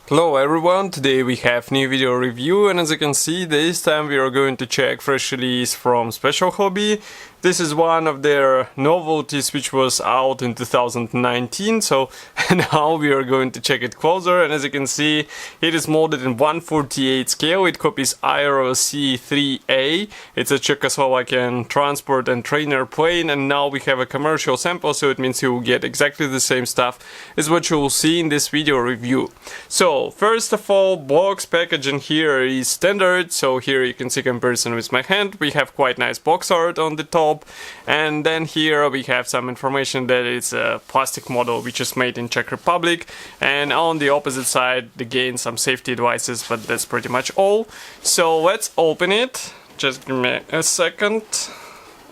Hello everyone, today we have new video review, and as you can see, this time we are going to check fresh release from Special Hobby. This is one of their novelties which was out in 2019, so now we are going to check it closer, and as you can see, it is molded in 1/48 scale. It copies Aero C-3A. It's a Czechoslovakian transport and trainer plane, and now we have a commercial sample, so it means you will get exactly the same stuff as what you will see in this video review. So first of all, box packaging here is standard, so here you can see comparison with my hand. We have quite nice box art on the top, and then here we have some information that it's a plastic model which is made in Czech Republic, and on the opposite side again some safety advices, but that's pretty much all. So let's open it. Just give me a second.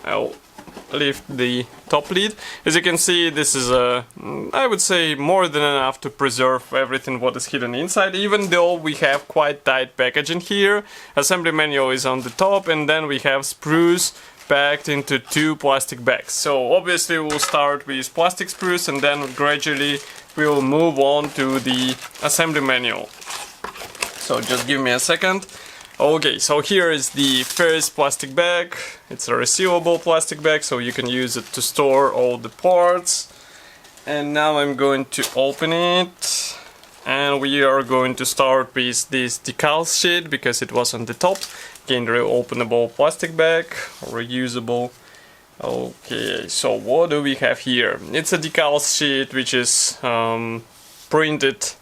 I'll lift the top lid. As you can see, this is I would say more than enough to preserve everything what is hidden inside, even though we have quite tight packaging here. Assembly manual is on the top, and then we have sprues packed into two plastic bags. So obviously we'll start with plastic sprues, and then gradually we will move on to the assembly manual. So just give me a second. Okay, so here is the first plastic bag. It's a resealable plastic bag, so you can use it to store all the parts. And now I'm going to open it, and we are going to start with this decal sheet because it was on the top. Again, reopenable plastic bag, reusable. Okay, so what do we have here? It's a decal sheet which is printed.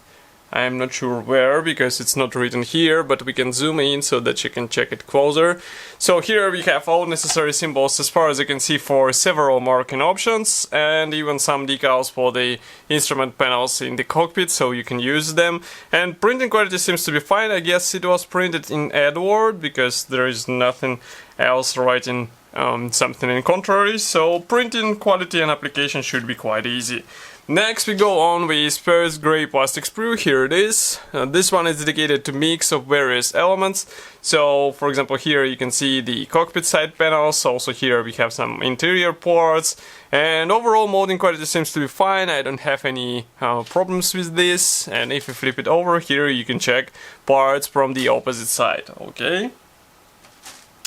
I'm not sure where because it's not written here, but we can zoom in so that you can check it closer. So here we have all necessary symbols as far as you can see for several marking options, and even some decals for the instrument panels in the cockpit, so you can use them. And printing quality seems to be fine. I guess it was printed in Edward because there is nothing else writing something in contrary, so printing quality and application should be quite easy. Next we go on with first gray plastic sprue. Here it is. This one is dedicated to mix of various elements. So for example here you can see the cockpit side panels, also here we have some interior parts, and overall molding quality seems to be fine. I don't have any problems with this, and if you flip it over here you can check parts from the opposite side. Okay.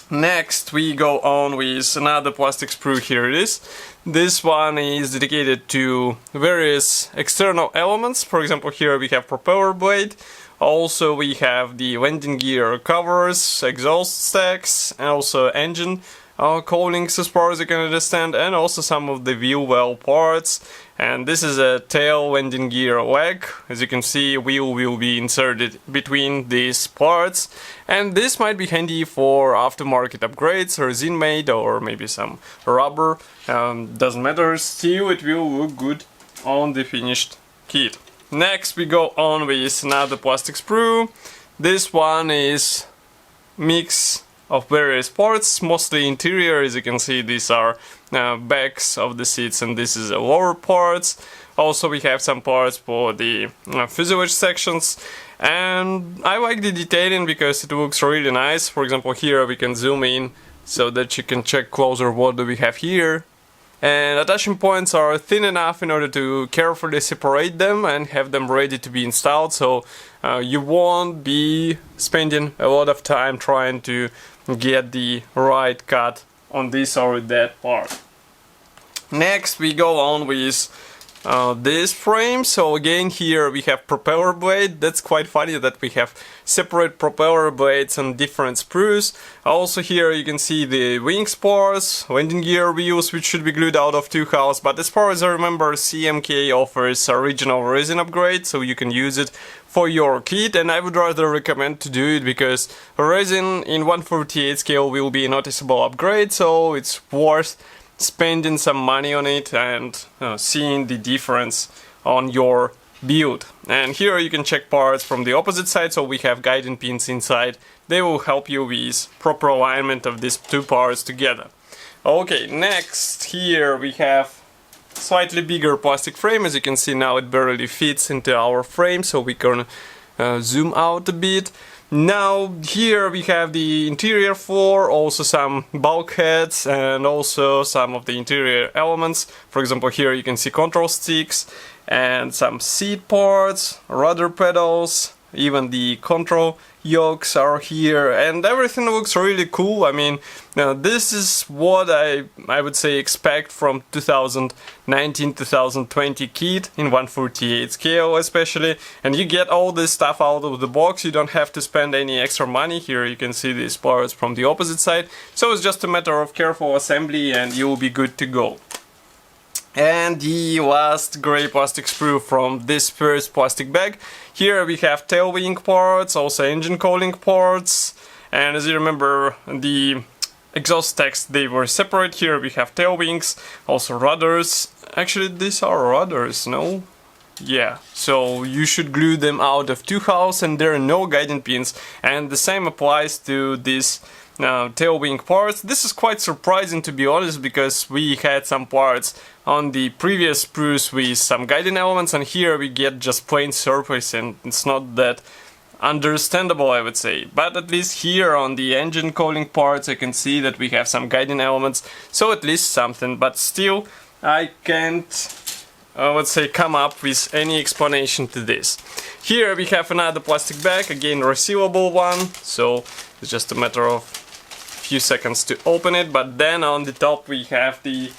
Next we go on with another plastic sprue. Here it is. This one is dedicated to various external elements. For example, here we have propeller blade. Also we have the landing gear covers, exhaust stacks, and also engine coatings as far as I can understand, and also some of the wheel well parts. And this is a tail landing gear leg. As you can see, wheel will be inserted between these parts, and this might be handy for aftermarket upgrades, resin made, or maybe some rubber. Doesn't matter, still it will look good on the finished kit. Next we go on with another plastic sprue. This one is mix of various parts, mostly interior. As you can see, these are backs of the seats, and this is the lower parts. Also we have some parts for the fuselage sections, and I like the detailing because it looks really nice. For example, here we can zoom in so that you can check closer what do we have here. And attachment points are thin enough in order to carefully separate them and have them ready to be installed, so you won't be spending a lot of time trying to get the right cut on this or that part. Next we go on with this frame. So again here we have propeller blade. That's quite funny that we have separate propeller blades on different sprues. Also here you can see the wing spars, landing gear wheels which should be glued out of two hulls, but as far as I remember CMK offers original resin upgrade, so you can use it for your kit, and I would rather recommend to do it because resin in 1/48 scale will be a noticeable upgrade, so it's worth spending some money on it and seeing the difference on your build. And here you can check parts from the opposite side, so we have guiding pins inside. They will help you with proper alignment of these two parts together. Okay, next here we have slightly bigger plastic frame. As you can see now it barely fits into our frame, so we can zoom out a bit. Now here we have the interior floor, also some bulkheads and also some of the interior elements. For example, here you can see control sticks and some seat parts, rudder pedals, even the control yokes are here, and everything looks really cool. I mean, this is what I would say expect from 2019-2020 kit in 1/48 scale especially, and you get all this stuff out of the box. You don't have to spend any extra money. Here you can see these parts from the opposite side, so it's just a matter of careful assembly and you'll be good to go. And the last grey plastic sprue from this first plastic bag. Here we have tail wing parts, also engine cooling parts, and as you remember the exhaust stacks, they were separate. Here we have tail wings, also rudders. Actually these are rudders, no? Yeah, so you should glue them out of 2 holes and there are no guiding pins, and the same applies to these tail wing parts. This is quite surprising, to be honest, because we had some parts on the previous sprues with some guiding elements, and here we get just plain surface and it's not that understandable, I would say. But at least here on the engine cooling parts I can see that we have some guiding elements, so at least something, but still I can't let's say come up with any explanation to this. Here we have another plastic bag, again resealable one, so it's just a matter of few seconds to open it. But then on the top we have the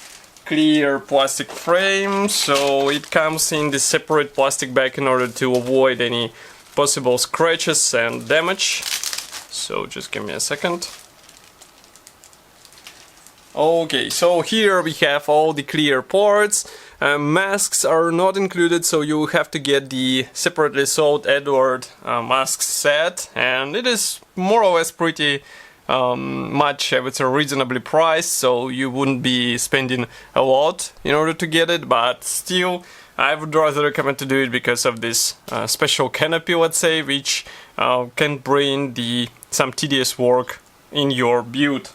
clear plastic frame, so it comes in the separate plastic bag in order to avoid any possible scratches and damage. So just give me a second. Okay, so here we have all the clear parts. Masks are not included, so you have to get the separately sold Edward mask set, and it is more or less pretty much, I would say, reasonably priced, so you wouldn't be spending a lot in order to get it, but still I would rather recommend to do it because of this special canopy, let's say, which can bring some tedious work in your build.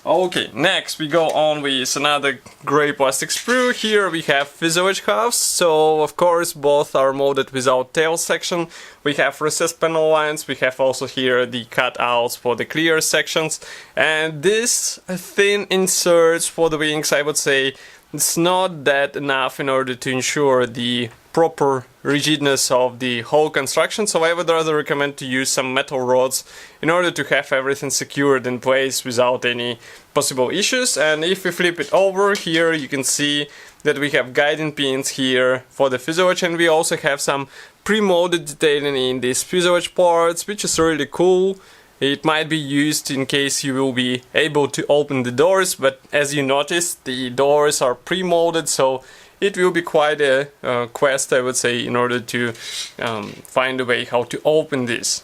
Okay, next we go on with another grey plastic sprue. Here we have fuselage halves, so of course both are molded without tail section. We have recessed panel lines, we have also here the cutouts for the clear sections, and this thin inserts for the wings, I would say, it's not that enough in order to ensure the proper rigidness of the whole construction, so I would rather recommend to use some metal rods in order to have everything secured in place without any possible issues. And if we flip it over, here you can see that we have guiding pins here for the fuselage, and we also have some pre-molded detailing in these fuselage parts, which is really cool. It might be used in case you will be able to open the doors, but as you noticed, the doors are pre-molded, so it will be quite a quest, I would say, in order to find a way how to open this.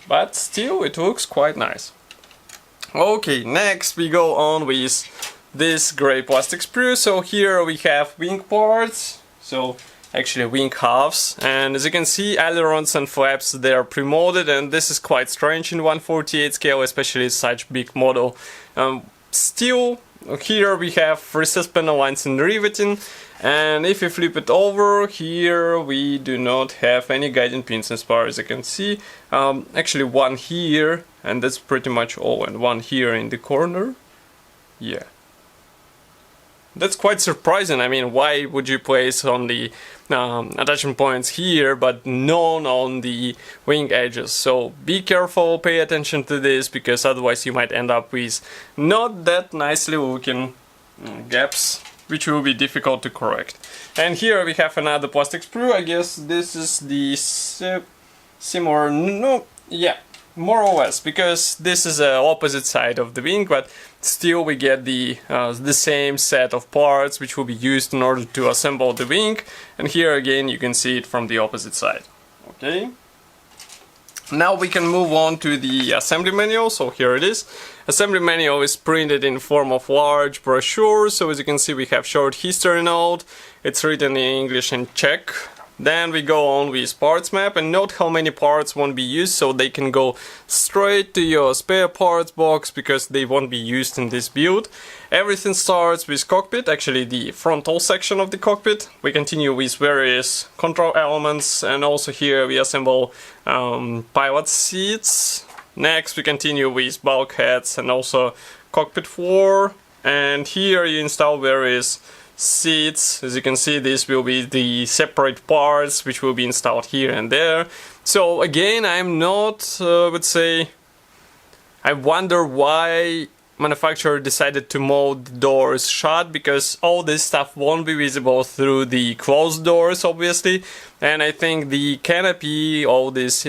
But still, it looks quite nice. Okay, next we go on with this grey plastic sprue. So here we have wing parts, so actually wing halves, and as you can see, ailerons and flaps, they are pre-molded, and this is quite strange in 1/48 scale, especially such big model. Still, here we have recessed panel lines and riveting, and if you flip it over, here we do not have any guiding pins as far as I can see. Actually one here, and that's pretty much all, and one here in the corner. Yeah. That's quite surprising. I mean, why would you place on the attachment points here but none on the wing edges? So be careful, pay attention to this, because otherwise you might end up with not that nicely looking gaps, which will be difficult to correct. And here we have another plastic sprue. I guess this is the similar, no, yeah, more or less, because this is the opposite side of the wing, but still we get the same set of parts which will be used in order to assemble the wing, and here again you can see it from the opposite side. Okay. Now we can move on to the assembly manual. So here it is. Assembly manual is printed in form of large brochure. So as you can see, we have short history note. It's written in English and Czech. Then we go on with parts map, and note how many parts won't be used, so they can go straight to your spare parts box because they won't be used in this build. Everything starts with cockpit, actually the frontal section of the cockpit. We continue with various control elements, and also here we assemble pilot seats. Next we continue with bulkheads and also cockpit floor, and here you install various seats. As you can see, this will be the separate parts which will be installed here and there. So again, I'm not, would say, I wonder why manufacturer decided to mold the doors shut, because all this stuff won't be visible through the closed doors, obviously. And I think the canopy, all these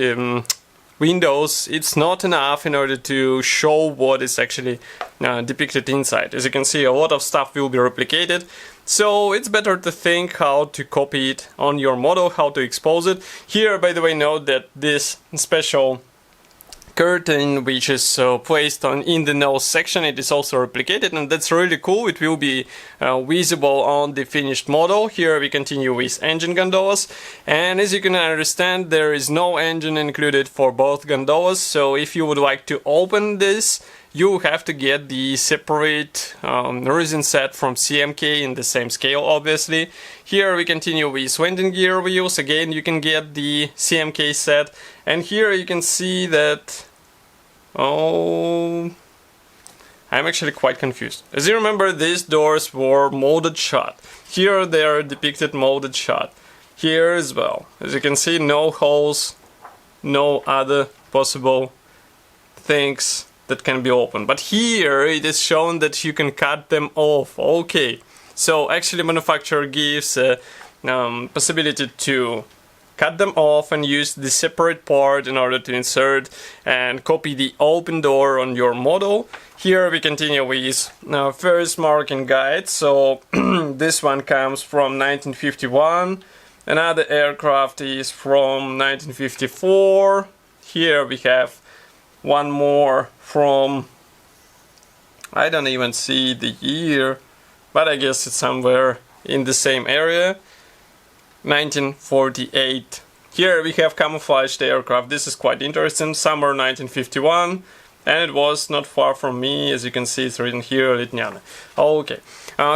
windows, it's not enough in order to show what is actually depicted inside. As you can see, a lot of stuff will be replicated, so it's better to think how to copy it on your model, how to expose it. Here, by the way, note that this special curtain which is placed in the nose section, it is also replicated, and that's really cool. It will be visible on the finished model. Here we continue with engine gondolas, and as you can understand, there is no engine included for both gondolas, so if you would like to open this, you have to get the separate resin set from CMK in the same scale, obviously. Here we continue with landing gear wheels. Again, you can get the CMK set, and here you can see that I'm actually quite confused. As you remember, these doors were molded shut. Here they are depicted molded shut. Here as well. As you can see, no holes, no other possible things that can be opened. But here it is shown that you can cut them off. Okay, so actually manufacturer gives a possibility to cut them off and use the separate part in order to insert and copy the open door on your model. Here we continue with first marking guide. So this one comes from 1951. Another aircraft is from 1954. Here we have one more from, I don't even see the year, but I guess it's somewhere in the same area. 1948. Here we have camouflaged aircraft. This is quite interesting. Summer 1951, and it was not far from me. As you can see, it's written here, Litniana. Okay.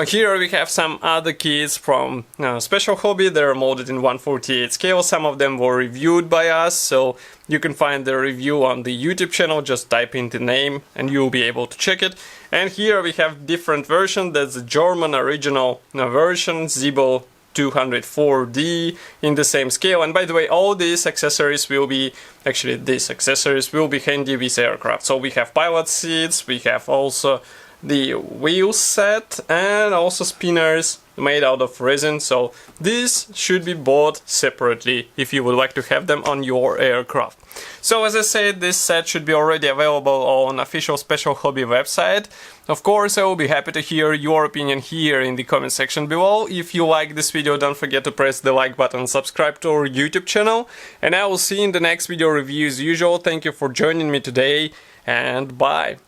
Here we have some other kits from Special Hobby. They're molded in 1/48 scale. Some of them were reviewed by us, so you can find the review on the YouTube channel. Just type in the name and you'll be able to check it. And here we have different version. That's the German original version, Zibo 204D, in the same scale. And by the way, all these accessories will be, actually these accessories will be handy with aircraft. So we have pilot seats, we have also the wheel set, and also spinners made out of resin. So these should be bought separately if you would like to have them on your aircraft. So as I said, this set should be already available on official Special Hobby website. Of course, I will be happy to hear your opinion here in the comment section below. If you like this video, don't forget to press the like button, subscribe to our YouTube channel, and I will see you in the next video review as usual. Thank you for joining me today, and bye!